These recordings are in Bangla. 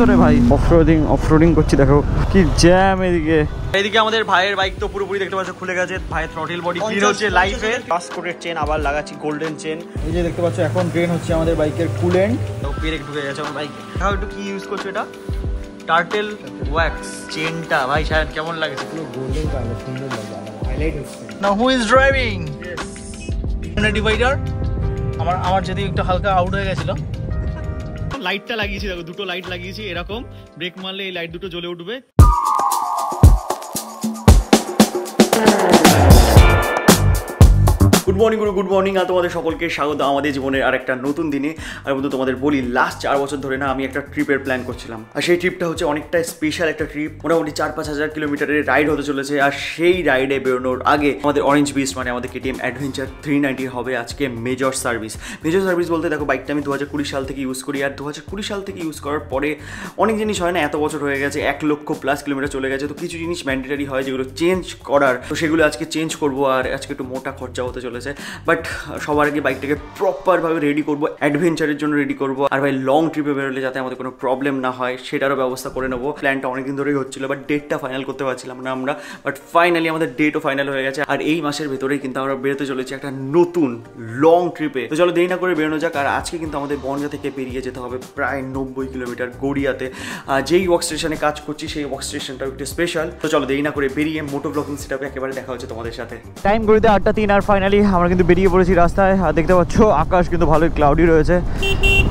তো রে ভাই, অফরোডিং করছি। দেখো কি জ্যাম এদিকে। এইদিকে আমাদের ভাইয়ের বাইক তো পুরোপুরি দেখতে পাচ্ছ খুলে গেছে। ভাইয়ের থ্রটল বডি ক্লিন হচ্ছে লাইফে। পাসকোটের চেন আবার লাগাচ্ছি, গোল্ডেন চেন। এই যে দেখতে পাচ্ছ এখন ড্রেন হচ্ছে আমাদের বাইকের কুলেন্ট। তো পেরেক ঢুকে গেছে আমার বাইকে। তাও একটু কি ইউজ করছো এটা? টার্টেল ওয়্যাক্স চেনটা। ভাই শায়দ কেমন লাগছে? পুরো গোল্ডেন কালার, সুন্দর লাগছে, হাইলাইট হচ্ছে। নাও হু ইজ ড্রাইভিং? ডিভাইডার আমার যদি একটু হালকা আউট হয়ে গেছিল। লাইটটা লাগিয়েছি, দেখো দুটো লাইট লাগিয়েছি এরকম, ব্রেক মারলে এই লাইট দুটো জ্বলে উঠবে। গুড মর্নিং আর তোমাদের সকলকে স্বাগত আমাদের জীবনের আর একটা নতুন দিনে। আর বন্ধু তোমাদের বলি, লাস্ট 4 বছর ধরে না আমি একটা ট্রিপের প্ল্যান করছিলাম। আর সেই ট্রিপটা হচ্ছে অনেকটা স্পেশাল একটা ট্রিপ, মোটামুটি 4-5 হাজার কিলোমিটারের রাইড হতে চলেছে। আর সেই রাইডে বেরোনোর আগে আমাদের অরেঞ্জ বিস্ট মানে আমাদের KTM অ্যাডভেঞ্চার 390 হবে আজকে মেজর সার্ভিস বলতে দেখো বাইকটা আমি 2020 সাল থেকে ইউজ করি। আর 2020 সাল থেকে ইউজ করার পরে অনেক জিনিস হয় না, এত বছর হয়ে গেছে, 1 লক্ষ প্লাস কিলোমিটার চলে গেছে। তো কিছু জিনিস ম্যান্ডেটারি হয় যেগুলো চেঞ্জ করার, তো সেগুলো আজকে চেঞ্জ করবো। আর আজকে একটু মোটা খরচা হতে চলেছে, বাট সবার আগে বাইকটাকে প্রপারভাবে রেডি করবো, অ্যাডভেঞ্চারের জন্য রেডি করবো। আর ভাই লং ট্রিপে বেরোলে যাতে আমাদের কোনো প্রবলেম না হয় সেটারও ব্যবস্থা করে নেবো। প্ল্যানটা অনেকদিন ধরেই হচ্ছিল, বাট ডেটটা ফাইনাল করতে পারছিলাম না আমরা। বাট ফাইনালি আমাদের ডেটও ফাইনাল হয়ে গেছে। আর এই মাসের ভেতরেই কিন্তু আমরা বেরোতে চলেছি একটা নতুন লং ট্রিপে। তো চলো দেরি না করে বেরোনো যাক। আর আজকে কিন্তু আমাদের বনগা থেকে বেরিয়ে যেতে হবে প্রায় 90 কিলোমিটার গড়িয়াতে। যেই ওয়ার্ক স্টেশনে কাজ করছি সেই ওয়ার্ক স্টেশনটাও একটু স্পেশাল। তো চলো দেরি না করে বেরিয়ে মোটো ব্লগিং সেটআপে একেবারে দেখা হচ্ছে তোমাদের সাথে। টাইম গড়িতে 8:03 আর ফাইনালি আমরা কিন্তু বেরিয়ে পড়েছি রাস্তায়। আর দেখতে পাচ্ছ আকাশ কিন্তু ভালোই ক্লাউডি রয়েছে।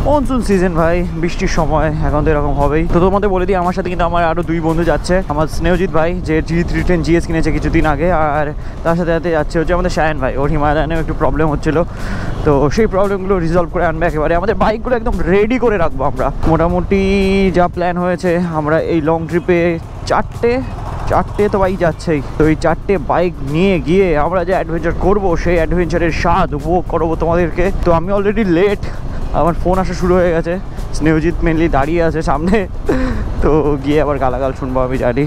মনসুন সিজন ভাই, বৃষ্টির সময়, এখন তো এরকম হবেই। তো তোমাদের বলে দিই, আমার সাথে কিন্তু আমার আরও 2 বন্ধু যাচ্ছে। আমার স্নেহজিৎ ভাই যে G310 GS কিনেছে কিছুদিন আগে, আর তার সাথে সাথে যাচ্ছে হচ্ছে আমাদের শায়ান ভাই। ওর হিমালয়ানেও একটু প্রবলেম হচ্ছিল, তো সেই প্রবলেমগুলো রিজলভ করে আনবে একেবারে। আমাদের বাইকগুলো একদম রেডি করে রাখবো আমরা। মোটামুটি যা প্ল্যান হয়েছে, আমরা এই লং ট্রিপে চারটে তো বাইক যাচ্ছেই। তো এই 4টে বাইক নিয়ে গিয়ে আমরা যে অ্যাডভেঞ্চার করবো সেই অ্যাডভেঞ্চারের স্বাদ উপভোগ করবো তোমাদেরকে। তো আমি অলরেডি লেট, আমার ফোন আসা শুরু হয়ে গেছে। স্নেহজিৎ মেনলি দাঁড়িয়ে আছে সামনে, তো গিয়ে আবার গালাগাল শুনবো আমি জানি।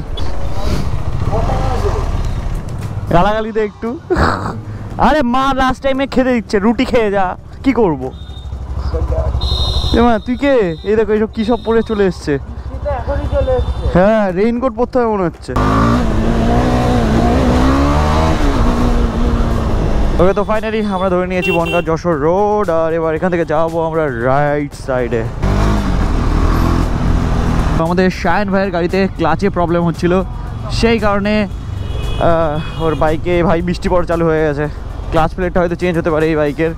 গালাগালিতে একটু আরে মা লাস্ট টাইমে খেতে দিচ্ছে, রুটি খেয়ে যা, কি করবো। মা তুই কে? এই দেখো এইসব কী সব পরে চলে এসছে। হ্যাঁ, রেইনকোট পরতে হবে মনে হচ্ছে। ওকে, তো ফাইনালি আমরা ধরে নিয়েছি বনগাঁ যশোর রোড। আর এবার এখান থেকে যাবো আমরা রাইট সাইডে। আমাদের শায়ান ভাইয়ের গাড়িতে ক্লাচে প্রবলেম হচ্ছিল, সেই কারণে ওর বাইকে ভাই বৃষ্টি পড়া চালু হয়ে গেছে। ক্লাচ প্লেটটা হয়তো চেঞ্জ হতে পারে এই বাইকের।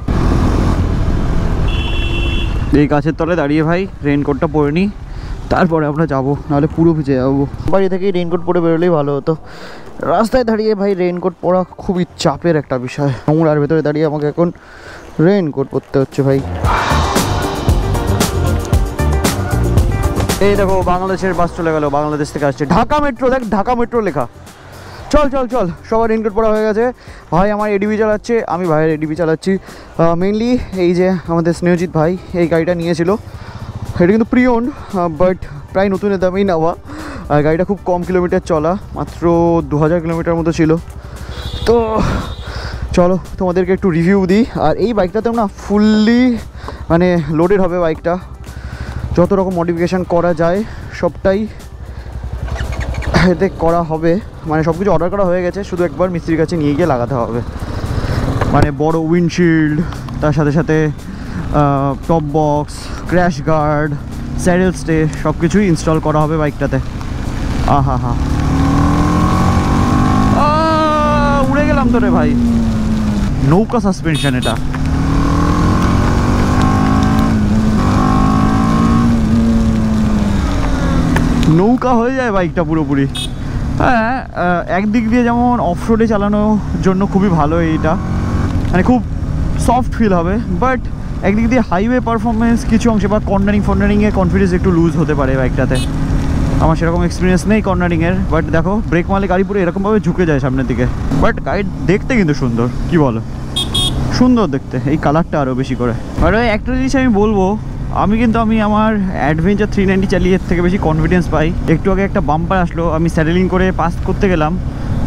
এই গাছের তলে দাঁড়িয়ে ভাই রেইনকোটটা পরে নিই, তারপরে আমরা যাবো, নাহলে পুরো ভিজে যাবো। বাড়ি থেকেই রেইনকোট পরে বেরোলেই ভালো হতো। রাস্তায় দাঁড়িয়ে ভাই রেইনকোট পরা খুবই চাপের একটা বিষয়। নোংরার ভেতরে দাঁড়িয়ে আমাকে এখন রেইনকোট পরতে হচ্ছে ভাই। এই দেখো বাংলাদেশের বাস চলে গেল, বাংলাদেশ থেকে আসছে। ঢাকা মেট্রো, দেখ ঢাকা মেট্রো লেখা। চল চল চল, সবার রেইনকোট পরা হয়ে গেছে। ভাই আমার এডিবি চালাচ্ছে, আমি ভাইয়ের এডিবি চালাচ্ছি। মেনলি এই যে আমাদের স্নেহজিৎ ভাই এই গাড়িটা নিয়েছিল, এটা কিন্তু প্রিওন্ড, বাট প্রায় নতুনের দামেই নেওয়া। আর গাড়িটা খুব কম কিলোমিটার চলা, মাত্র 2000 কিলোমিটার মতো ছিল। তো চলো তোমাদেরকে একটু রিভিউ দিই। আর এই বাইকটাতে না ফুললি মানে লোডেড হবে বাইকটা, যত রকম মডিফিকেশান করা যায় সবটাই এতে করা হবে। মানে সব কিছু অর্ডার করা হয়ে গেছে, শুধু একবার মিস্ত্রির কাছে নিয়ে গিয়ে লাগাতে হবে। মানে বড় উইন্ডশিল্ড, তার সাথে সাথে top box, crash guard, saddle stay সব কিছুই ইনস্টল করা হবে বাইকটাতে। আহা হা, উড়ে গেলাম তো রে ভাই। নৌকা সাসপেনশন এটা। নৌকা হয়ে যায় বাইকটা পুরোপুরি। হ্যাঁ, একদিক দিয়ে যেমন অফরোডে চালানোর জন্য খুবই ভালো এইটা, মানে খুব সফট ফিল হবে। বাট একদিক দিয়ে হাইওয়ে পারফরমেন্স কিছু অংশে বা কর্নারিংয়ে কনফিডেন্স একটু লুজ হতে পারে বাইকটাতে। আমার সেরকম এক্সপিরিয়েন্স নেই কর্নারিংয়ের, বাট দেখো ব্রেক মারলে গাড়ি পুরো এরকমভাবে ঝুঁকে যায় সামনের দিকে। বাট গাড়ি দেখতে কিন্তু সুন্দর, কি বলো, সুন্দর দেখতে, এই কালারটা আরও বেশি করে। আর একটা জিনিস আমি বলবো, আমি আমার অ্যাডভেঞ্চার 390 চালিয়ে এর থেকে বেশি কনফিডেন্স পাই। একটু আগে একটা বাম্পার আসলো, আমি স্যাডেলিং করে পাস করতে গেলাম,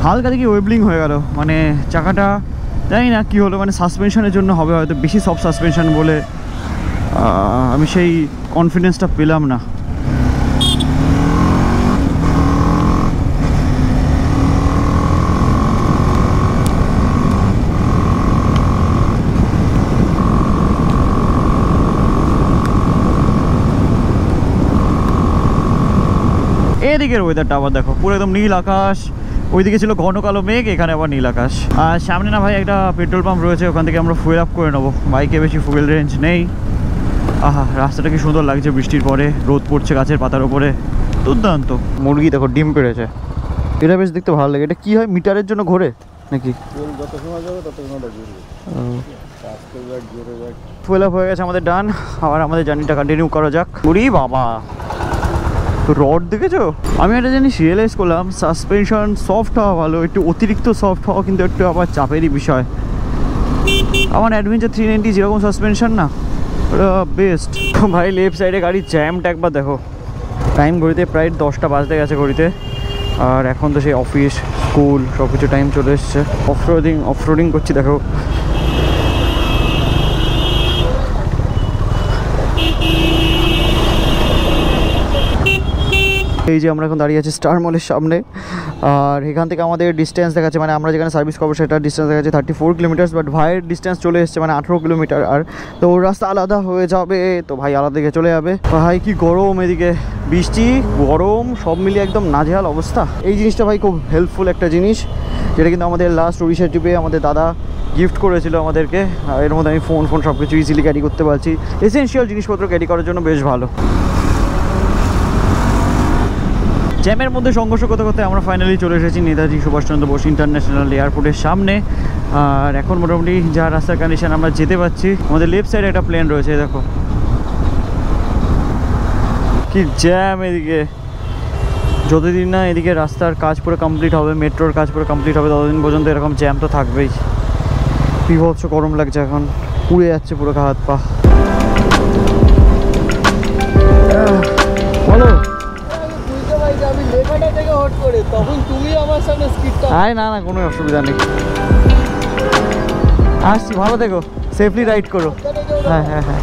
হালকা দেখি ওয়েবলিং হয়ে গেল। মানে চাকাটা জানি না কী হলো, মানে সাসপেনশনের জন্য হবে হয়তো, বেশি সফট সাসপেনশন বলে আমি সেই কনফিডেন্সটা পেলাম না। এদিকের ওয়েদারটা আবার দেখো, পুরো একদম নীল আকাশ, ওইদিকে ছিল ঘন কালো মেঘ, এখানে আবার নীল আকাশ। আর সামনে না ভাই একটা পেট্রোল পাম্প রয়েছে, ওখান থেকে আমরা ফুয়েল আপ করে নেবো, বাইকে বেশি ফুয়েল রেঞ্জ নেই। আহা, রাস্তাটা কি সুন্দর লাগছে বৃষ্টির পরে, রোদ পড়ছে গাছের পাতার উপরে, দুর্দান্ত। মুরগি দেখো ডিম পেড়েছে, এটা বেশ দেখতে ভালো লাগে। এটা কি হয়, মিটারের জন্য ঘোরে নাকি? ফুয়েল আপ হয়ে গেছে আমাদের, ডান। আবার আমাদের জার্নিটা কন্টিনিউ করা যাক। উরি বাবা, রড দেখেছো? আমি একটা জিনিস রিয়েলাইজ করলাম, সাসপেনশন সফট হওয়া ভালো, একটু অতিরিক্ত সফট হওয়া কিন্তু একটু আবার চাপেরই বিষয়। আমার অ্যাডভেঞ্চার 390 যেরকম সাসপেনশন না, ওটা বেস্ট। ভাই লেফট সাইডে গাড়ির জ্যামটা একবার দেখো। টাইম ঘড়িতে প্রায় 10টা বাজতে গেছে ঘড়িতে, আর এখন তো সেই অফিস স্কুল সব কিছু টাইম চলে এসছে। অফরোডিং করছি দেখো। এই যে আমরা এখন দাঁড়িয়ে আছি স্টার মলের সামনে, আর এখান থেকে আমাদের ডিস্টেন্স দেখাচ্ছে, মানে আমরা যেখানে সার্ভিস করবো সেটার ডিস্টেন্স দেখাচ্ছে 34 কিলোমিটার, বাট ভাইয়ের ডিস্টেন্স চলে এসছে মানে 18 কিলোমিটার। আর তো ওর রাস্তা আলাদা হয়ে যাবে, তো ভাই আলাদা দিকে চলে যাবে। ভাই কি গরম, এদিকে বৃষ্টি গরম সব মিলিয়ে একদম নাজেহাল অবস্থা। এই জিনিসটা ভাই খুব হেল্পফুল একটা জিনিস, যেটা কিন্তু আমাদের লাস্ট উড়িষ্যা ট্রিপে আমাদের দাদা গিফট করেছিল আমাদেরকে। এর মধ্যে আমি ফোন সব কিছু ইজিলি ক্যারি করতে পারছি, এসেনশিয়াল জিনিসপত্র ক্যারি করার জন্য বেশ ভালো। জ্যামের মধ্যে সংঘর্ষ করতে করতে আমরা ফাইনালি চলে এসেছি নেতাজি সুভাষচন্দ্র বোস ইন্টারন্যাশনাল এয়ারপোর্টের সামনে। আর এখন মোটামুটি যা রাস্তার কন্ডিশন আমরা যেতে পারছি। আমাদের লেফট সাইডে একটা প্লেন রয়েছে, দেখো কি জ্যাম এদিকে। যতদিন না এদিকে রাস্তার কাজ পুরো কমপ্লিট হবে, মেট্রোর কাজ পুরো কমপ্লিট হবে, ততদিন পর্যন্ত এরকম জ্যাম তো থাকবেই। বিভৎস গরম লাগছে, এখন পুড়ে যাচ্ছে পুরো হাত পা। বলো না না, কোনো অসুবিধা নেই, আসছি। ভালো দেখো, সেফলি রাইড করো। হ্যাঁ হ্যাঁ হ্যাঁ।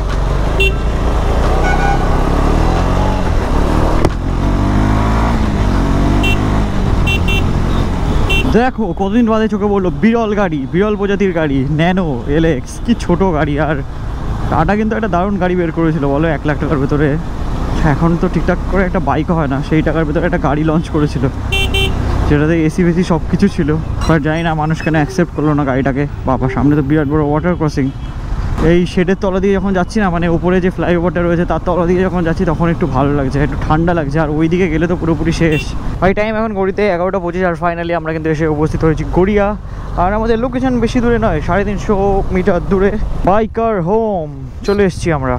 দেখো কতদিন বাদে চোখে বললো বিরল গাড়ি, বিরল প্রজাতির গাড়ি, ন্যানো এলএক্স। কি ছোট গাড়ি, আর টাটা কিন্তু একটা দারুণ গাড়ি বের করেছিল বলো, 1 লাখ টাকার ভেতরে। এখন তো ঠিকঠাক করে একটা বাইক হয় না, সেই টাকার ভেতরে একটা গাড়ি লঞ্চ করেছিল, যেটাতে এসি ফেসি সব কিছু ছিল। বাট জানি না মানুষ কেন অ্যাকসেপ্ট করলো না গাড়িটাকে। বাবা, সামনে তো বিরাট বড় ওয়াটার ক্রসিং। এই শেডের তলা দিয়ে যখন যাচ্ছি না, মানে উপরে যে ফ্লাইওভারটা রয়েছে তার তলা দিয়ে যখন যাচ্ছি, তখন একটু ভালো লাগছে, একটু ঠান্ডা লাগছে। আর ওই দিকে গেলে তো পুরোপুরি শেষ। ভাই টাইম এখন ঘড়িতে 11:25, আর ফাইনালি আমরা কিন্তু এসে উপস্থিত হয়েছি গড়িয়া। আর আমাদের লোকেশন বেশি দূরে নয়, 350 মিটার দূরে। বাইকার হোম চলে এসেছি আমরা।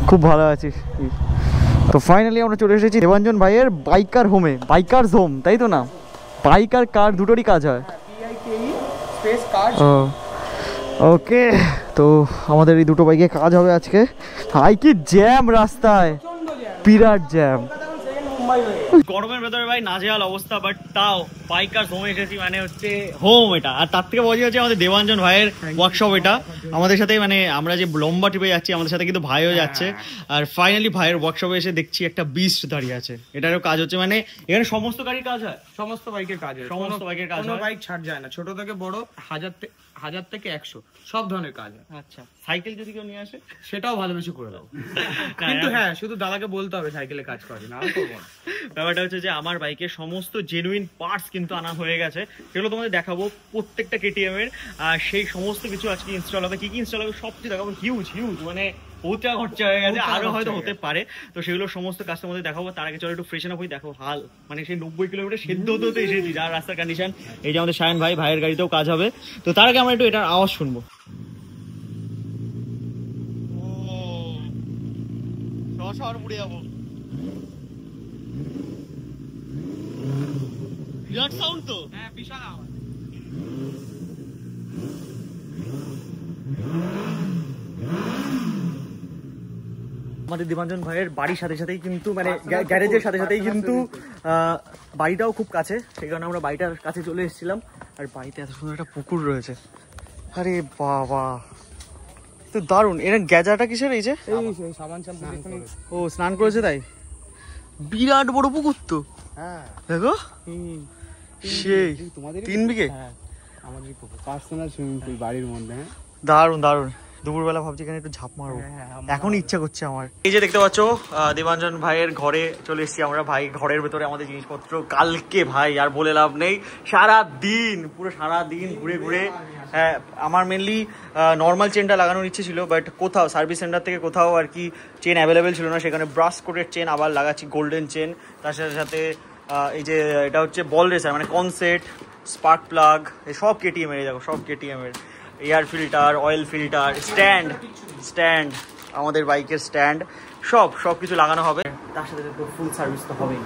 খুব ভালো আছি। তো ফাইনালি আমরা চলে এসেছি দেবাঞ্জন ভাইয়ের বাইকার হোমে। বাইকারস হোম, তাই তো না? বাইক আর কার দুটোরই কাজ হয়। ওকে, তো আমাদের এই দুটো বাইকে কাজ হবে আজকে। হাই কি জ্যাম রাস্তায়, বিরাট জ্যাম। গরমের ভেতরে ভাই নাজেহাল অবস্থা, বাট তাও বাইকারস হোমে এসেছি, মানে হচ্ছে হোম এটা। আর তার থেকে বোঝা যাচ্ছে আমাদের দেবাঞ্জন ভাইয়ের ওয়ার্কশপ এটা। আমাদের সাথে মানে আমরা যে লম্বা ট্রিপে যাচ্ছি, আমাদের সাথে কিন্তু ভাইও যাচ্ছে। আর ফাইনালি ভাইয়ের ওয়ার্কশপে এসে দেখছি একটা বিস্ট দাঁড়িয়ে আছে। এটারও কাজ হচ্ছে, মানে এখানে সমস্ত গাড়ির কাজ হয়, সমস্ত বাইকের কাজ হয়, সমস্ত বাইকের কাজ হয়, বাইক ছাড় যায় না, ছোট থেকে বড়, 1000 থেকে 100 সব ধরনের কাজ হয়। আচ্ছা, সাইকেল যদি কেউ নিয়ে আসে সেটাও ভালোবেসে করে দাও, কিন্তু হ্যাঁ শুধু দাদাকে বলতে হবে সাইকেলে কাজ করে না, আমি করবো না। ব্যাপারটা হচ্ছে যে আমার বাইকের সমস্ত জেনুইন পার্টস কিন্তু আনা হয়ে গেছে, সেগুলো তোমাদের দেখাবো প্রত্যেকটা কেটিএম এর। আর সেই সমস্ত কিছু আজকে ইনস্টল হবে, কি কি ইনস্টল হবে সব কিছু দেখাবো। হিউজ মানে বহুত টাকা খরচা হয়ে গেছে, আরো হয়তো হতে পারে। তো সেগুলো সমস্ত কাস্টমারদের দেখাবো। তার আগে চলো একটু ফ্রেশন আপ হই। দেখো হাল, মানে সেই 90 কিলোমিটার সেদ্ধ হতে হতে এসেছি, যার রাস্তার কন্ডিশন। এই যে আমাদের শায়ন ভাই, ভাইয়ের গাড়িতেও কাজ হবে। তো তার আগে আমরা একটু এটার আওয়াজ শুনবো। শহর উড়ে যাবো, বিরাট সাউন্ড তো। হ্যাঁ, বিশাল আওয়াজ। আমাদের দেবাঞ্জন ভাইয়ের বাড়ির সাথে সাথেই কিন্তু, মানে গ্যারেজের সাথে সাথেই কিন্তু বাড়িটাও খুব কাছে, সেই কারণে আমরা বাড়িটার কাছে চলে এসেছিলাম। আর বাড়িতে এত সুন্দর একটা পুকুর রয়েছে, আরে বাবা তো দারুণ। এর গ্যাজাটা কিসের? এই যে ও স্নান করেছে তাই। বিরাট বড় পুকুর তো, দেখো সেই 3 বিঘে আমাদের পার্সোনাল সুইমিং পুল বাড়ির মধ্যে। দারুণ দারুণ। দুপুরবেলা ভাবছি এখানে একটু ঝাঁপ মারবো, এখন ইচ্ছা করছে আমার। এই যে দেখতে পাচ্ছ দেবাঞ্জন ভাইয়ের ঘরে চলে এসেছি আমরা। ভাই ঘরের ভেতরে আমাদের জিনিসপত্র কালকে ভাই আর বলে লাভ নেই, পুরো সারা দিন ঘুরে ঘুরে। হ্যাঁ, আমার মেনলি নর্মাল চেনটা লাগানোর ইচ্ছে ছিল, বাট কোথাও সার্ভিস সেন্টার থেকে কোথাও আর কি চেন অ্যাভেলেবেল ছিল না, সেখানে ব্রাশ কোটের চেন আবার লাগাচ্ছি, গোল্ডেন চেন। তার সাথে সাথে এই যে এটা হচ্ছে বল রেসার মানে কনসেট, স্পার্ক প্লাগ, সব কেটিএম এর, দেখো সব কেটিএম এর, air filter, oil filter, stand আমাদের বাইকের স্ট্যান্ড, সব কিছু লাগানো হবে। তার সাথে তো ফুল সার্ভিস তো হবেই।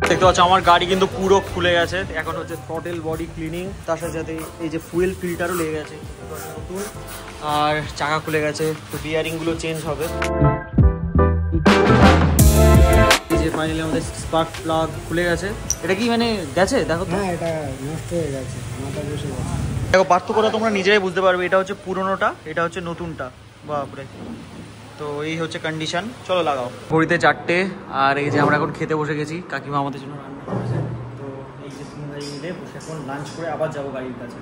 দেখতে পাচ্ছ আমার গাড়ি কিন্তু পুরো খুলে গেছে, এখন হচ্ছে থ্রটেল বডি ক্লিনিং, তার সাথে সাথে এই যে ফুয়েল ফিল্টারও লেগে গেছে নতুন, আর চাকা খুলে গেছে, তো বিয়ারিং গুলো চেঞ্জ হবে। এই যে ফাইনালি আমাদের স্পার্ক প্লাগ খুলে গেছে। এটা কি মানে গেছে দেখো তো? হ্যাঁ, এটা নষ্ট হয়ে গেছে, মাথা বসে গেছে। দেখো পার্থক্যটা তোমরা নিজেরাই বুঝতে পারবে, এটা হচ্ছে পুরোনোটা, এটা হচ্ছে নতুনটা। বাপরে, তো এই হচ্ছে কন্ডিশন। চলো লাগাও। ঘড়িতে 4টে, আর এই যে আমরা এখন খেতে বসে গেছি, কাকিমা আমাদের জন্য রান্না করেছে। তো এই যে তিন ভাই মিলে বসে এখন লাঞ্চ করে আবার যাবো গাড়ির কাছে।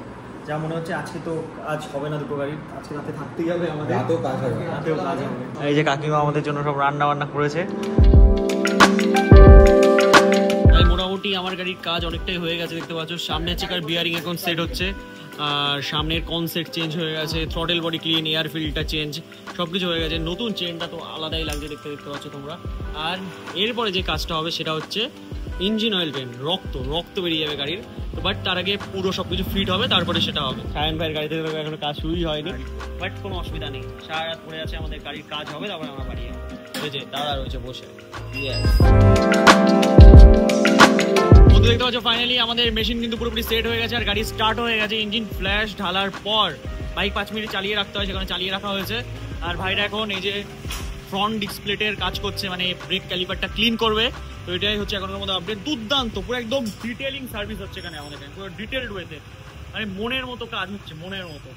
যা মনে হচ্ছে আজকে তো আজ হবে না দুটো গাড়ি, আজকে রাতে থাকতেই হবে আমাদের, রাতেও কাজ হবে। এই যে কাকিমা আমাদের জন্য সব রান্না বান্না করেছে। মোটামুটি আমার গাড়ির কাজ অনেকটাই হয়ে গেছে, দেখতে পাচ্ছ সামনের চেকার বিয়ারিং এখন সেট হচ্ছে, আর সামনের কনসেট চেঞ্জ হয়ে গেছে, throttle body clean, air filter change, সব কিছু হয়ে গেছে। নতুন চেনটা তো আলাদাই লাগছে, দেখতে পাচ্ছ তোমরা। আর এরপরে যে কাজটা হবে সেটা হচ্ছে ইঞ্জিন অয়েল ড্রেন, রক্ত বেরিয়ে যাবে গাড়ির। তো বাট তার আগে পুরো সবকিছু ফিট হবে, তারপরে সেটা হবে। সায়ন ভাইয়ের গাড়িতে এখনো কাজ শুরুই হয়নি, বাট কোনো অসুবিধা নেই, সারা রাত পড়ে আছে, আমাদের গাড়ির কাজ হবে, তারপরে আমরা বাড়ি যাবো। ওই যে দাদা রয়েছে বসে। দেখতে পাচ্ছ ফাইনালি আমাদের মেশিন কিন্তু পুরোপুরি সেট হয়ে গেছে, আর গাড়ি স্টার্ট হয়ে গেছে। ইঞ্জিন ফ্ল্যাশ ঢালার পর বাইক 5 মিনিট চালিয়ে রাখতে হয়, সেখানে চালিয়ে রাখা হয়েছে। আর ভাইরা এখন এই যে ফ্রন্ট ডিসপ্লেটের কাজ করছে, মানে ব্রেক ক্যালিপারটা ক্লিন করবে। তো এটাই হচ্ছে এখনের মধ্যে আপডেট। দুর্দান্ত, পুরো একদম ডিটেলিং সার্ভিস হচ্ছে এখানে আমাদের, পুরো ডিটেলড ওয়েতে, মানে মনের মতো কাজ হচ্ছে, মনের মতো।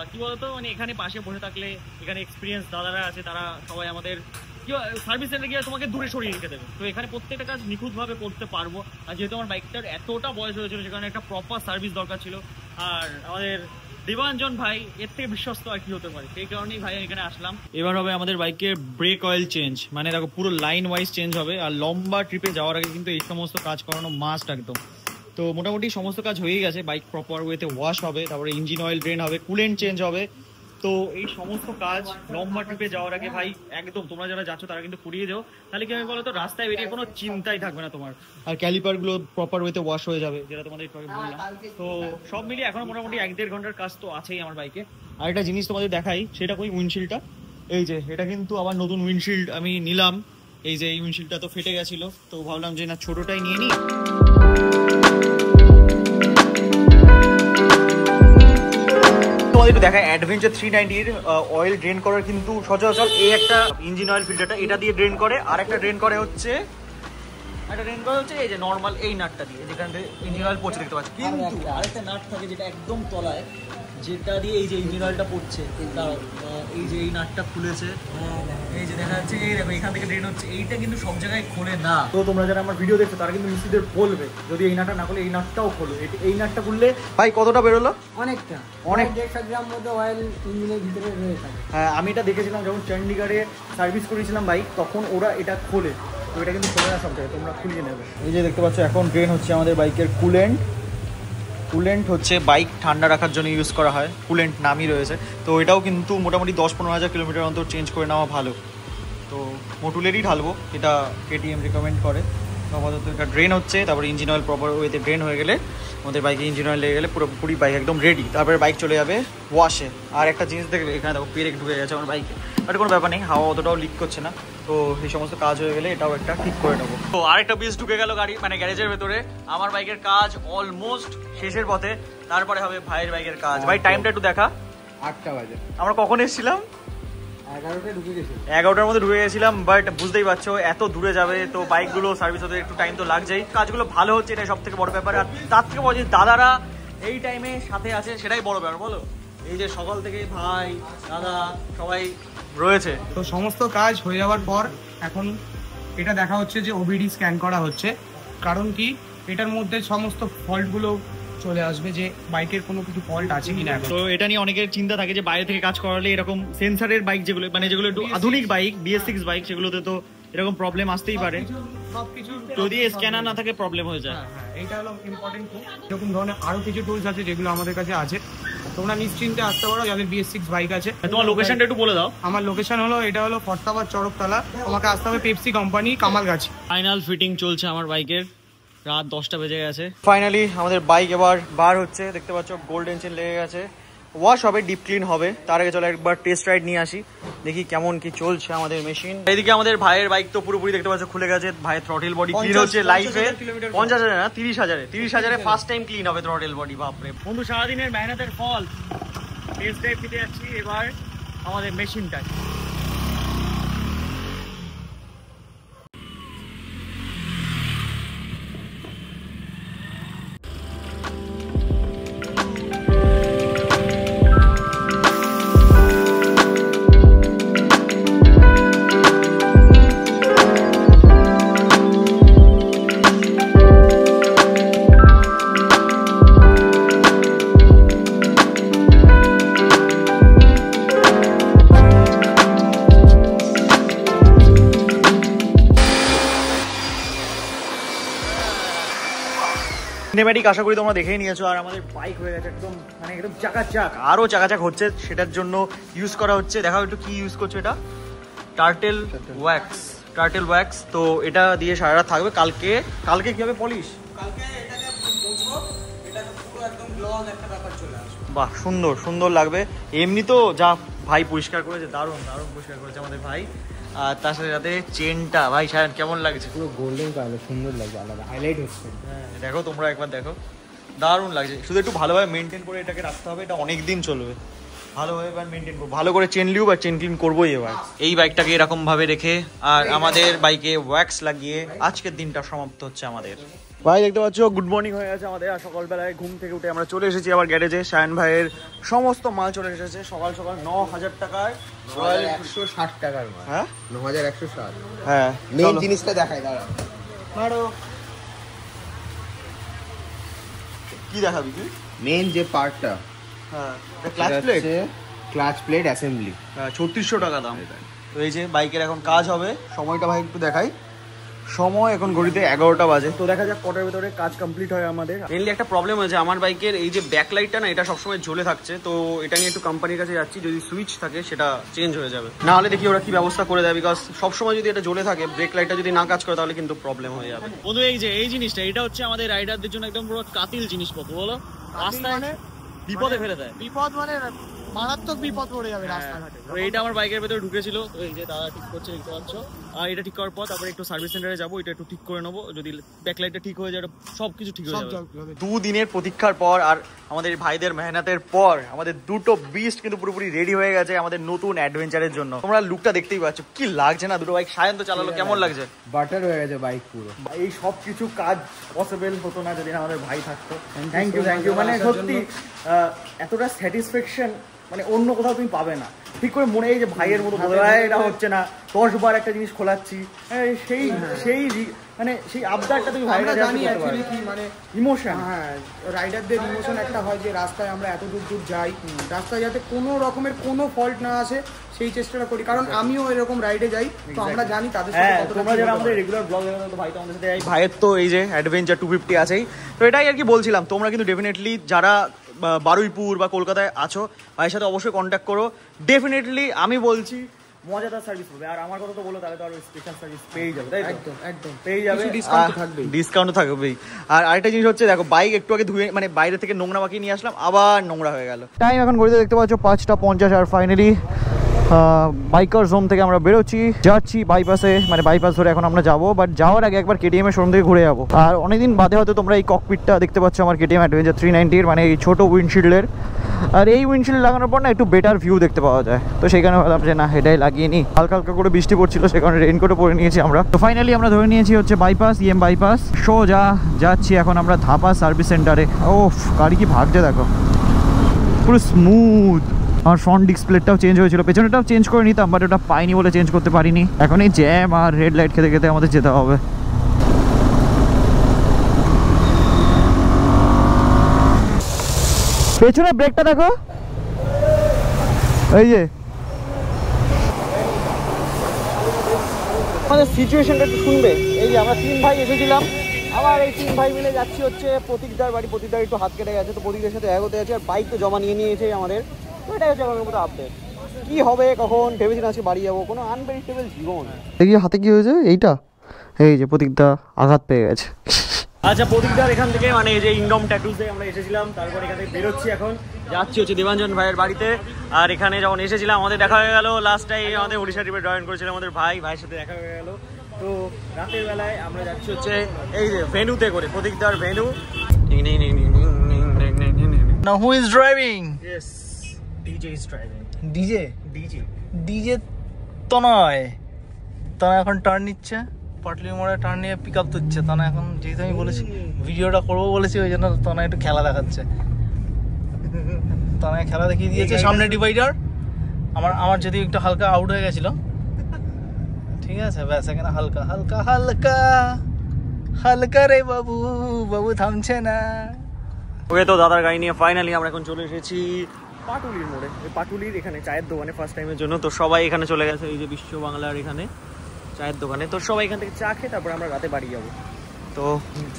কি বলতো, মানে এখানে পাশে বসে থাকলে, এখানে এক্সপিরিয়েন্স দাদারা আছে, তারা সবাই আমাদের সার্ভিস সেন্টারে গিয়ে তোমাকে দূরে সরিয়ে রেখে দেবে। তো এখানে প্রত্যেকটা কাজ নিখুঁতভাবে করতে পারবো। আর যেহেতু আমার বাইকটার এতটা বয়স হয়েছিল, সেখানে একটা প্রপার সার্ভিস দরকার ছিল, আর আমাদের দেবাঞ্জন ভাই এর থেকে বিশ্বস্ত আর কি হতে পারে, সেই কারণেই ভাই এখানে আসলাম। এবার হবে আমাদের বাইকের ব্রেক অয়েল চেঞ্জ, মানে দেখো পুরো লাইন ওয়াইজ চেঞ্জ হবে। আর লম্বা ট্রিপে যাওয়ার আগে কিন্তু এই সমস্ত কাজ করানো মাস্ট একদম। তো মোটামুটি সমস্ত কাজ হয়েই গেছে, বাইক প্রপার ওয়েতে ওয়াশ হবে, তারপরে ইঞ্জিন অয়েল ড্রেন হবে, কুলেন্ট চেঞ্জ হবে। তো এই সমস্ত কাজ লম্বা ট্রিপে যাওয়ার আগে ভাই একদম তোমরা যারা যাচ্ছ তারা কিন্তু করিয়ে যাও, তাহলে কি হবে বলো তো, রাস্তায় বেরিয়ে কোনো চিন্তাই থাকবে না তোমার। আর ক্যালিপার গুলো প্রপার ওয়েতে ওয়াশ হয়ে যাবে, যেটা তোমাদের একটু আগে বললাম। তো সব মিলিয়ে এখনো মোটামুটি 1-1.5 ঘন্টার কাজ তো আছেই আমার বাইকে। আর একটা জিনিস তোমাদের দেখাই, সেটা কই উইন্ডশিল্ডটা। এই যে এটা কিন্তু আবার নতুন উইন্ডশিল্ড আমি নিলাম। এই যে এই উইন্ডশিল্ডটা তো ফেটে গেছিল, তো ভাবলাম যে না ছোটটাই নিয়ে নিই। একটু দেখায় অ্যাডভেঞ্চার 390-র অয়েল ড্রেন করার কিন্তু সচরাচর এই একটা ইঞ্জিন অয়েল ফিল্টারটা এটা দিয়ে ড্রেন করে, আর একটা ড্রেন করে হচ্ছে এই যে নর্মাল এই নাটটা দিয়ে, যেখানে ইঞ্জিন অয়েল পড়ছে দেখতে পাচ্ছি। কিন্তু আরেকটা নাট থাকে যেটা একদম তলায়, যেটা দিয়ে এই যে ইঞ্জিন অয়েলটা পড়ছে, এই যে এই নাটটা খুলেছে, এই যে দেখা যাচ্ছে, এই দেখো এখান থেকে ড্রেন হচ্ছে, এইটা কিন্তু সব জায়গায় খোলে না। তো তোমরা যারা আমার ভিডিও দেখছো তারা কিন্তু নিশ্চিত বলবে, যদি এই নাটটা না খুলে এই নাটটাও খোলো। এই নাটটা খুললে ভাই কতটা বেরোলো, অনেক 150 গ্রাম মতো অয়েল ইঞ্জিনের ভিতরে রয়েছে। হ্যাঁ, আমি এটা দেখেছিলাম যখন চণ্ডীগড়ে সার্ভিস করেছিলাম বাইক, তখন ওরা এটা খোলে। তো এটা কিন্তু খোলে না সব জায়গায়, তোমরা খুলিয়ে নেবে। এই যে দেখতে পাচ্ছ এখন ড্রেন হচ্ছে আমাদের বাইকের কুলেন্ট হচ্ছে বাইক ঠান্ডা রাখার জন্য ইউজ করা হয়, কুলেন্ট নামই রয়েছে। তো এটাও কিন্তু মোটামুটি 10-15 হাজার কিলোমিটার অন্তর চেঞ্জ করে নেওয়া ভালো। তো মোটুলেরই ঢালবো, এটা কেটিএম রিকমেন্ড করে। আপাতত এটা ড্রেন হচ্ছে, তারপরে ইঞ্জিন অয়েল প্রপার ওয়েতে ড্রেন হয়ে গেলে, আমাদের বাইকে ইঞ্জিন অয়েল লেগে গেলে পুরোপুরি বাইক একদম রেডি। তারপরে বাইক চলে যাবে ওয়াশে। আর একটা জিনিস দেখলে এখানে দেখো পেরেক ঢুকে গেছে আমার বাইকে, বাট কোনো ব্যাপার নেই, হাওয়া অতটাও লিক করছে না। তো এই সমস্ত কাজ হয়ে গেলে এটাও একটা ঠিক করে নেবো। তো আরেকটা পিস ঢুকে গেল গাড়ি, মানে গ্যারেজের ভেতরে। আমার বাইকের কাজ অলমোস্ট শেষের পথে, তারপরে হবে ভাইয়ের বাইকের কাজ। ভাই টাইমটা একটু দেখা। 8টা বাজে। আমরা কখন এসেছিলাম? 11টার মধ্যে ঢুকে গেছিলাম, বাট বুঝতেই পারছো এত দূরে যাবে, তো বাইকগুলো সার্ভিস হতে একটু টাইম তো লাগছেই। কাজগুলো ভালো হচ্ছে, এটাই সব থেকে বড় ব্যাপার। আর তার থেকে বড় দাদারা এই টাইমে সাথে আছে, সেটাই বড় ব্যাপার বলো। এই যে সকাল থেকে ভাই দাদা সবাই রয়েছে। তো সমস্ত কাজ হয়ে যাওয়ার পর এখন এটা দেখা হচ্ছে যে ওবিডি স্ক্যান করা হচ্ছে, কারণ কি এটার মধ্যে সমস্ত ফল্টগুলো চলে আসবে যে বাইকের কোনো কিছু ফল্ট আছে কিনা। তো এটা নিয়ে অনেকের চিন্তা থাকে যে বাইরে থেকে কাজ করালে এরকম সেন্সারের বাইক যেগুলো মানে যেগুলো একটু আধুনিক বাইক BS6 বাইক সেগুলোতে তো এরকম প্রবলেম আসতেই পারে, সবকিছু যদি স্ক্যানার না থাকে প্রবলেম হয়ে যায়। হ্যাঁ, এইটা হলো ইম্পর্টেন্ট টুল। এরকম ধরনের আরো কিছু টুলস আছে যেগুলো আমাদের কাছে আছে, তোমরা নিশ্চিন্তে আসতে পারো যাদের BS6 বাইক আছে। তোমার লোকেশনটা একটু বলে দাও। আমার লোকেশন হলো এটা হলো ফরতাবাদ চড়কতলা, তোমাকে আসতে হবে Pepsi company Kamalgachhi. Final fitting চলছে আমার বাইকের, রাত 10টা বেজে গেছে। ফাইনালি আমাদের বাইক এবার বার হচ্ছে, দেখতে পাচ্ছ গোল্ডেন চেন লেগে গেছে, ওয়াশ হবে, ডিপ ক্লিন হবে। তার আগে চলো একবার টেস্ট রাইড নিয়ে আসি, দেখি কেমন কি চলছে আমাদের মেশিন। এইদিকে আমাদের ভাইয়ের বাইক তো পুরোপুরি দেখতে পাচ্ছ খুলে গেছে, ভাইয়ের থ্রটেল বডি ক্লিন হচ্ছে লাইফে। 50,000 না 30,000 ফার্স্ট টাইম ক্লিন হবে থ্রটেল বডি। বাপরে বন্ধু, সারাদিনের মেহনতের ফল। টেস্ট ড্রাইভ দিতে যাচ্ছি এবার আমাদের মেশিনটা। সিনেম্যাটিক আশা করি তোমরা দেখেই নিয়েছো। আর আমাদের বাইক হয়ে গেছে একদম মানে একদম চাকাচাক, আরো চাকাচাক হচ্ছে, সেটার জন্য ইউজ করা হচ্ছে। দেখাও একটু কি ইউজ করছো। এটা টার্টেল ওয়্যাক্স। তো এটা দিয়ে সারা রাত থাকবে। কালকে কি হবে পলিশ? কালকে এটাকে মুছবো, এটাকে পুরো একদম গ্লস একটা ব্যাপার চলে আসবে। বাহ, সুন্দর লাগবে। এমনি তো যা ভাই পরিষ্কার করেছে, দারুণ পরিষ্কার করেছে আমাদের ভাই। আর তার সাথে চেনটা ভাই সায়ন কেমন লাগছে? পুরো গোল্ডেন কালার, সুন্দর লাগছে, আলাদা হাইলাইট হচ্ছে। হ্যাঁ দেখো, তোমরা একবার দেখো, দারুণ লাগছে। শুধু একটু ভালোভাবে মেনটেন করে এটাকে রাখতে হবে, এটা অনেক দিন চলবে। ভালোভাবে এবার মেনটেন করবো, ভালো করে চেন লিউব আর চেন ক্লিন করবোই এবার। এই বাইকটাকে এরকম ভাবে রেখে আর আমাদের বাইকে ওয়্যাক্স লাগিয়ে আজকের দিনটা সমাপ্ত হচ্ছে আমাদের। ভাই দেখতে পাচ্ছ গুড মর্নিং হয়ে গেছে আমাদের। আর সকালবেলায় ঘুম থেকে উঠে আমরা চলে এসেছি আবার গ্যারেজে। শায়ন ভাইয়ের সমস্ত মাল চলে এসেছে সকাল 9,000 টাকায়, 9,160 টাকার মাল। হ্যাঁ 9,160। হ্যাঁ, মেইন জিনিসটা দেখাই, দাঁড়াও। মারো, কি দেখাবি তুই? মেইন যে পার্টটা, হ্যাঁ ক্লাচ প্লেট অ্যাসেম্বলি, 3600 টাকা দাম। তো এই যে বাইকের এখন কাজ হবে। সময়টা ভাই একটু দেখাই, সময় এখন ঘড়িতে 11টা বাজে। তো দেখা যাক কটার ভিতরে কাজ কমপ্লিট হয় আমাদের। মেনলি একটা প্রবলেম হয়েছে আমার বাইকের, এই যে ব্যাকলাইটটা না, এটা সবসময় জ্বলে থাকছে। তো এটা নিয়ে একটু কোম্পানির কাছে যাচ্ছি, যদি সুইচ থাকে সেটা চেঞ্জ হয়ে যাবে, না হলে দেখি ওরা কি ব্যবস্থা করে দেয়। বিকজ সবসময় যদি এটা জ্বলে থাকে, ব্রেক লাইটটা যদি না কাজ করে, তাহলে কিন্তু প্রবলেম হয়ে যাবে। বন্ধু এই যে এই জিনিসটা, এটা হচ্ছে আমাদের রাইডারদের জন্য একদম পুরো কাতিল জিনিসপত্র। বলো, রাস্তায় বিপদে ফেলে দেয়। বিপদ মানে মারাত্মক বিপদ পড়ে যাবে রাস্তাঘাটে। তো এইটা আমার বাইকের ভেতরে ঢুকেছিল, তো এই যে দাদা ঠিক করছে, দেখতে পাচ্ছ। আর এটা ঠিক করার পর তারপরে একটু সার্ভিস সেন্টারে যাবো, এটা একটু ঠিক করে নেবো। যদি ব্যাকলাইটটা ঠিক হয়ে যায়, সবকিছু ঠিক হয়ে যাবে। 2 দিনের প্রতীক্ষার পর আর আমাদের ভাইদের মেহনতের পর আমাদের দুটো বিস্ট কিন্তু পুরোপুরি রেডি হয়ে গেছে আমাদের নতুন অ্যাডভেঞ্চারের জন্য। তোমরা লুকটা দেখতেই পাচ্ছ, কি লাগছে না দুটো বাইক। সায়ন তো চালালো, কেমন লাগছে? বাটার হয়ে গেছে বাইক পুরো। এই সব কিছু কাজ পসিবল হতো না যদি না আমাদের ভাই থাকতো। Thank you. মানে সত্যি এতটা স্যাটিসফ্যাকশন মানে অন্য কোথাও তুমি পাবে না। ঠিক করে মনে, এই যে ভাইয়ের মতো এটা হচ্ছে না, 10 বার একটা জিনিস খোলাচ্ছি, সেই মানে সেই আবদারটা তুমি ভাইরা জানি অ্যাকচুয়ালি কি মানে ইমোশন। হ্যাঁ, রাইডারদের ইমোশন একটা হয় যে রাস্তায় আমরা এত দূর যাই, রাস্তায় যাতে কোনো রকমের কোনো ফল্ট না আসে সেই চেষ্টাটা করি। কারণ আমিও এরকম রাইডে যাই, তো আমরা জানি তাদের সাথে কতটা। তোমরা যারা আমাদের রেগুলার ব্লগ দেখো, তো ভাই তো আমাদের সাথে ভাইয়ের তো এই যে অ্যাডভেঞ্চার 250 আছেই। তো এটাই আর কি বলছিলাম, তোমরা কিন্তু ডেফিনেটলি যারা বারুইপুর বা কলকাতায় আছো, ভাইয়ের সাথে অবশ্যই কন্ট্যাক্ট করো। ডেফিনেটলি আমি বলছি মজাদার সার্ভিস হবে। আর আমার কথা তো বলো, তাহলে তো আরো স্পেশাল সার্ভিস পেয়ে যাবে, তাই তো? একদম পেয়ে যাবে, ডিসকাউন্ট থাকবেই। আর আরেকটা জিনিস হচ্ছে, দেখো বাইক একটু আগে ধুয়ে মানে বাইরে থেকে নোংরা মাখিয়ে নিয়ে আসলাম, আবার নোংরা হয়ে গেল। টাইম এখন ঘড়িতে দেখতে পাচ্ছ 5:50। আর ফাইনালি বাইকার জোন থেকে আমরা বেরোচ্ছি, যাচ্ছি বাইপাসে, মানে বাইপাস ধরে এখন আমরা যাবো। বাট যাওয়ার আগে একবার কেটিএম এর শোরুম থেকে ঘুরে যাবো। আর অনেকদিন বাদে হয়তো তোমরা এই ককপিটটা দেখতে পাচ্ছ আমার কেটিএম অ্যাডভেঞ্চার 390-এর, মানে এই ছোটো উইন্ডশিল্ডের। আর এই উইন্ডশিল্ড লাগানোর পর না একটু বেটার ভিউ দেখতে পাওয়া যায়। তো সেখানে ভাবলাম যে না, এটাই লাগিয়ে নিই। হালকা হালকা করে বৃষ্টি পড়ছিল, সেখানে রেইনকোটও পরে নিয়েছি আমরা। তো ফাইনালি আমরা ধরে নিয়েছি হচ্ছে বাইপাস, ইএম বাইপাস। সোজা যাচ্ছি এখন আমরা ধাপা সার্ভিস সেন্টারে। ও গাড়ি কি ভাগছে দেখো, পুরো স্মুথ। আমার ফ্রন্ট ডিসপ্লেটাও চেঞ্জ হয়েছিল, পেছনেটাও চেঞ্জ করে নিতাম, বাট ওটা পাইনি বলে চেঞ্জ করতে পারিনি। এখন এই জ্যাম আর রেড লাইট খেতে খেতে আমাদের যেতে হবে। পেছনে ব্রেকটা দেখো, এই যে আমাদের সিচুয়েশনটা একটু শুনবে। এই যে আমরা 3 ভাই এসেছিলাম, আবার এই 3 ভাই মিলে যাচ্ছি হচ্ছে প্রতীকদার বাড়ি। প্রতীকদার একটু হাত কেটে গেছে, তো প্রতীকদের সাথে এক হতে আছে, আর বাইক তো জমা নিয়েছে আমাদের। তো এটাই হচ্ছে আমার মতো আপডেট। কি হবে কখন ভেবেছিলাম আজকে বাড়ি যাবো, কোনো আনপ্রেডিক্টেবল জীবন। দেখি হাতে কি হয়েছে, এইটা এই যে প্রতীকদা আঘাত পেয়ে গেছে। আচ্ছা, প্রতীকদার এখান থেকে মানে এই যে ইংডম ট্যাটুসে আমরা এসেছিলাম, তারপর এখান থেকে বেরোচ্ছি, এখন যাচ্ছি হচ্ছে দেবাঞ্জন ভাইয়ের বাড়িতে। আর এখানে যখন এসেছিলাম আমাদের দেখা হয়ে গেল, লাস্ট টাইম আমাদের উড়িষ্যা ট্রিপে জয়েন করেছিল আমাদের ভাইয়ের সাথে দেখা হয়ে গেল। তো রাতের বেলায় আমরা যাচ্ছি হচ্ছে এই যে ভেনুতে করে, প্রতীকদার venue. Now who is driving? Yes, DJ is driving. DJ Tanay এখন টার্ন নিচ্ছে, পাটলি মোড়ে টার্ন নিয়ে পিক আপ দিচ্ছে। তনয় এখন যেহেতু আমি বলেছি ভিডিওটা করবো বলেছি, ওই জন্য তনয় একটু খেলা দেখাচ্ছে। তনয় খেলা দেখিয়ে দিয়েছে, সামনে ডিভাইডার। আমার যদি একটু হালকা আউট হয়ে গেছিল, ঠিক আছে, ব্যাস এখানে হালকা হালকা হালকা হালকা রে বাবু থামছে না। ওকে, তো দাদার গাড়ি নিয়ে ফাইনালি আমরা এখন চলে এসেছি পাটুলির মোড়ে। এই পাটুলির এখানে চায়ের দোকানে ফার্স্ট টাইমের জন্য। তো সবাই এখানে চলে গেছে, এই যে বিশ্ব বাংলার এখানে চায়ের দোকানে। তো সবাই এখান থেকে চা খেয়ে তারপরে আমরা রাতে বাড়ি যাবো। তো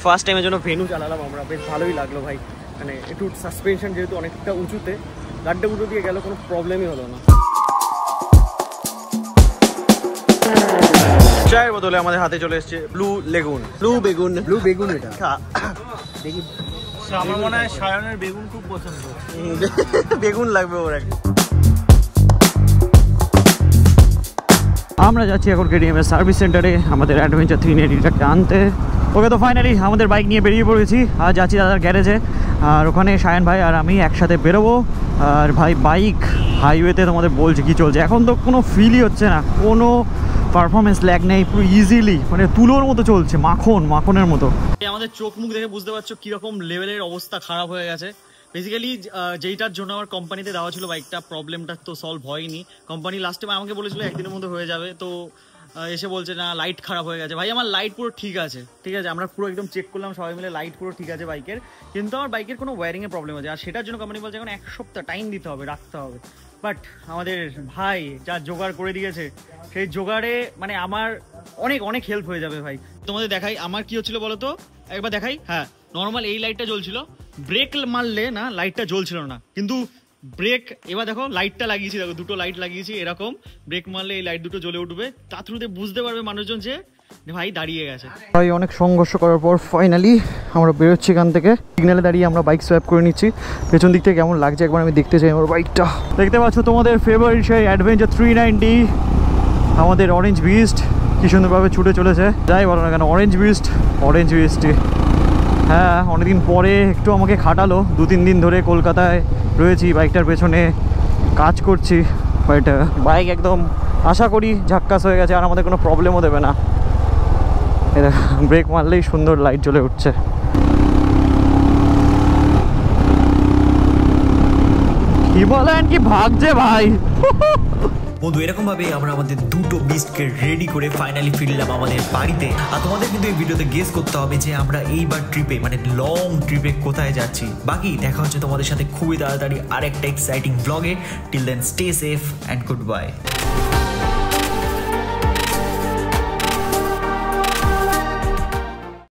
ফার্স্ট টাইমের জন্য ভেনু চালালাম আমরা, বেশ ভালোই লাগলো ভাই। মানে একটু সাসপেনশন যেহেতু অনেকটা উঁচুতে, গাড্ডা উঁচু দিয়ে গেল, কোনো প্রবলেমই হলো না। চায়ের বদলে আমাদের হাতে চলে এসছে ব্লু বেগুন এটা দেখি। আমার মনে হয় সায়নের বেগুন খুব পছন্দ, বেগুন লাগবে ওর একটা। আমরা যাচ্ছি এখন KTM এর সার্ভিস সেন্টারে আমাদের অ্যাডভেঞ্চার 380টাকে আনতে। ওকে, তো ফাইনালি আমাদের বাইক নিয়ে বেরিয়ে পড়েছি, আর যাচ্ছি দাদার গ্যারেজে। আর ওখানে সায়ন ভাই আর আমি একসাথে বেরোবো। আর ভাই বাইক হাইওয়েতে তোমাদের বলছে কি চলছে, এখন তো কোনো ফিলই হচ্ছে না, কোনো পারফরমেন্স ল্যাগ নেই, পুরো ইজিলি মানে তুলোর মতো চলছে, মাখনের মতো। আমাদের চোখ মুখ দেখে বুঝতে পারছো কিরকম লেভেলের অবস্থা খারাপ হয়ে গেছে। বেসিক্যালি যেইটার জন্য আমার কোম্পানিতে দেওয়া ছিল বাইকটা, প্রবলেমটা তো সলভ হয়নি। কোম্পানি লাস্ট টাইম আমাকে বলেছিল একদিনের মধ্যে হয়ে যাবে, তো এসে বলছে না লাইট খারাপ হয়ে গেছে। ভাই আমার লাইট পুরো ঠিক আছে, আমরা পুরো একদম চেক করলাম সবাই মিলে, লাইট পুরো ঠিক আছে বাইকের, কিন্তু আমার বাইকের কোনো ওয়্যারিংয়ের প্রবলেম আছে। আর সেটার জন্য কোম্পানি বলছে এখন 1 সপ্তাহ টাইম দিতে হবে, রাখতে হবে। বাট আমাদের ভাই যা জোগাড় করে দিয়েছে, সেই জোগাড়ে মানে আমার অনেক হেল্প হয়ে যাবে ভাই। তোমাদের দেখাই আমার কি হচ্ছিল বলো তো, একবার দেখাই। হ্যাঁ, নর্মাল এই লাইটটা জ্বলছিল, ব্রেক মারলে না লাইটটা জ্বলছিল না, কিন্তু ব্রেক এবার দেখো লাইটটা লাগিয়েছি, দেখো দুটো লাইট লাগিয়েছি, এরকম ব্রেক মারলে এই লাইট দুটো জ্বলে উঠবে। তার থ্রুতে বুঝতে পারবে মানুষজন যে ভাই দাঁড়িয়ে গেছে। ভাই অনেক সংঘর্ষ করার পর ফাইনালি আমরা বেরোচ্ছি এখান থেকে। সিগন্যালে দাঁড়িয়ে আমরা বাইক সোয়াপ করে নিচ্ছি। পেছন দিক থেকে কেমন লাগছে একবার আমি দেখতে চাই আমার বাইকটা। দেখতে পাচ্ছ তোমাদের ফেভারিট সেই অ্যাডভেঞ্চার 390, আমাদের অরেঞ্জ বিস্ট কি সুন্দরভাবে ছুটে চলেছে। যাই বলো না কেন, অরেঞ্জ বিস্টই। হ্যাঁ, অনেকদিন পরে একটু আমাকে খাটালো, 2-3 দিন ধরে কলকাতায় রয়েছি, বাইকটার পেছনে কাজ করছি। বাট বাইক একদম আশা করি ঝাক্কাস হয়ে গেছে, আর আমাদের কোনো প্রবলেমও দেবে না। এটা ব্রেক মারলেই সুন্দর লাইট জ্বলে উঠছে। হিমালয়ান কি ভাগছে ভাই। বন্ধু, এরকম ভাবে আমরা আমাদের দুটো বিস্টকে রেডি করে ফাইনালি ফিরলাম আমাদের বাড়িতে। আর তোমাদের কিন্তু এই ভিডিওতে গেস করতে হবে যে আমরা এইবার ট্রিপে মানে লং ট্রিপে কোথায় যাচ্ছি। বাকি দেখা হচ্ছে তোমাদের সাথে খুবই তাড়াতাড়ি আরেকটা এক্সাইটিং ব্লগে। Till then stay safe and good by.